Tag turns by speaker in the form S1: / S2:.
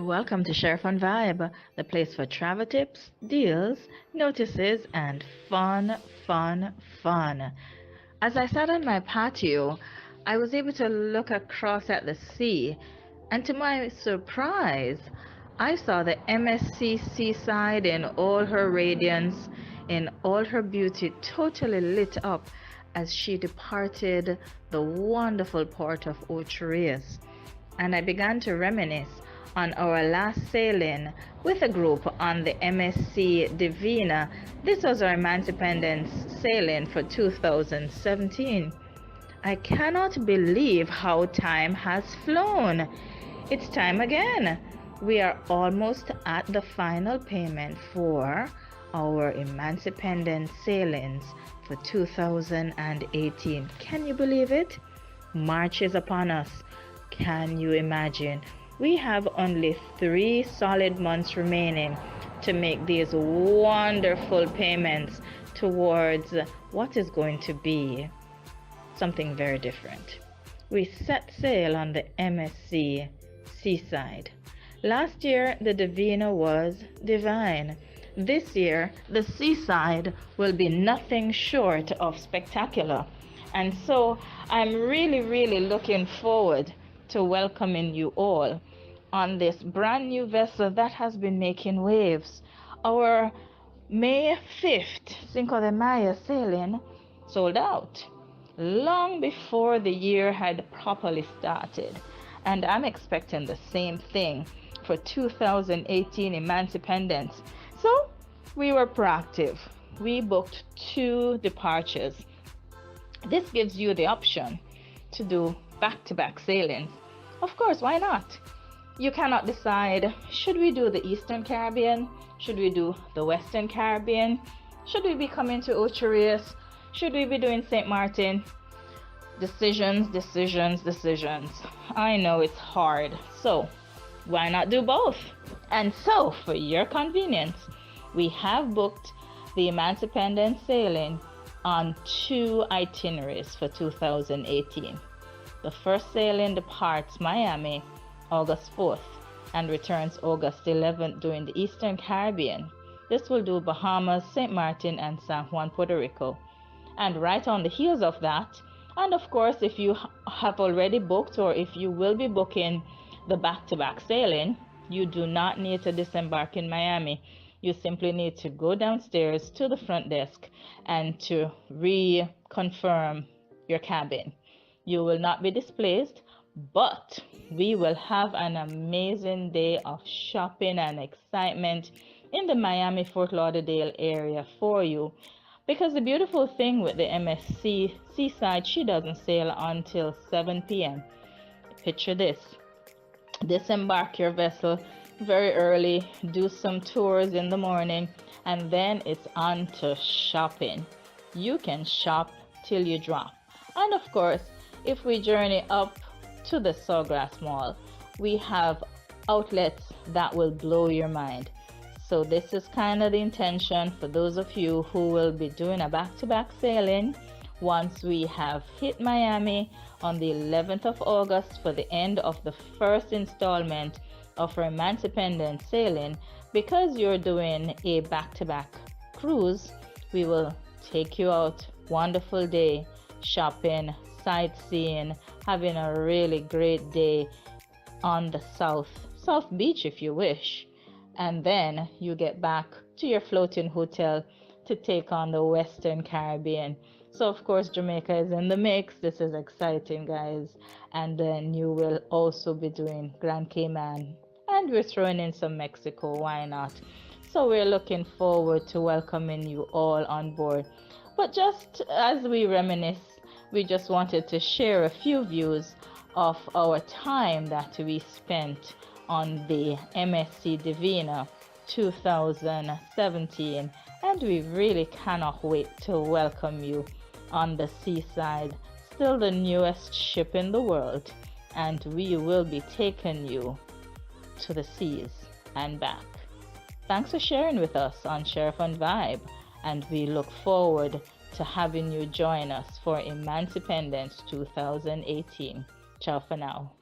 S1: Welcome to Sheri-Fun Vibe, the place for travel tips, deals, notices, and fun. As I sat on my patio, I was able to look across at the sea, and to my surprise, I saw the MSC seaside in all her radiance, in all her beauty, totally lit up as she departed the wonderful port of Ocherius. And I began to reminisce on our last sailing with a group on the MSC Divina. This was our Emancipendence sailing for 2017. I cannot believe how time has flown. It's time again. We are almost at the final payment for our Emancipendence sailings for 2018. Can you believe it? March is upon us. Can you imagine? We have only 3 solid months remaining to make these wonderful payments towards what is going to be something very different. We set sail on the MSC seaside. Last year, the Divina was divine. This year, the seaside will be nothing short of spectacular. And so I'm really looking forward to welcoming you all on this brand new vessel that has been making waves. Our May 5th Cinco de Mayo sailing sold out long before the year had properly started. And I'm expecting the same thing for 2018 Emancipendence. So we were proactive. We booked 2 departures. This gives you the option to do back-to-back sailings. Of course, why not? You cannot decide, should we do the Eastern Caribbean? Should we do the Western Caribbean? Should we be coming to Ocherius? Should we be doing St. Martin? Decisions. I know it's hard. So why not do both? And so, for your convenience, we have booked the Emancipendence sailing on 2 itineraries for 2018. The first sailing departs Miami August 4th and returns August 11th during the Eastern Caribbean. This will do Bahamas, St. Martin, and San Juan, Puerto Rico. And right on the heels of that, and of course, if you have already booked or if you will be booking the back-to-back sailing, you do not need to disembark in Miami. You simply need to go downstairs to the front desk and to reconfirm your cabin. You will not be displaced, but we will have an amazing day of shopping and excitement in the Miami Fort Lauderdale area for you. Because the beautiful thing with the MSC Seaside, she doesn't sail until 7 p.m. Picture this. Disembark your vessel very early, do some tours in the morning, and then it's on to shopping. You can shop till you drop. And of course, if we journey up to the Sawgrass Mall, we have outlets that will blow your mind. So this is kind of the intention for those of you who will be doing a back-to-back sailing once we have hit Miami on the 11th of August for the end of the first installment of our Emancipendence sailing. Because you're doing a back-to-back cruise, we will take you out. Wonderful day shopping, sightseeing, having a really great day on the South Beach if you wish. And then you get back to your floating hotel to take on the Western Caribbean. So of course Jamaica is in the mix. This is exciting, guys. And then you will also be doing Grand Cayman. And we're throwing in some Mexico, why not? So we're looking forward to welcoming you all on board. But just as we reminisce, we just wanted to share a few views of our time that we spent on the MSC Divina 2017, and we really cannot wait to welcome you on the seaside, still the newest ship in the world, and we will be taking you to the seas and back. Thanks for sharing with us on Sheri-Fun Vibe, and we look forward to having you join us for Emancipendence 2018. Ciao for now.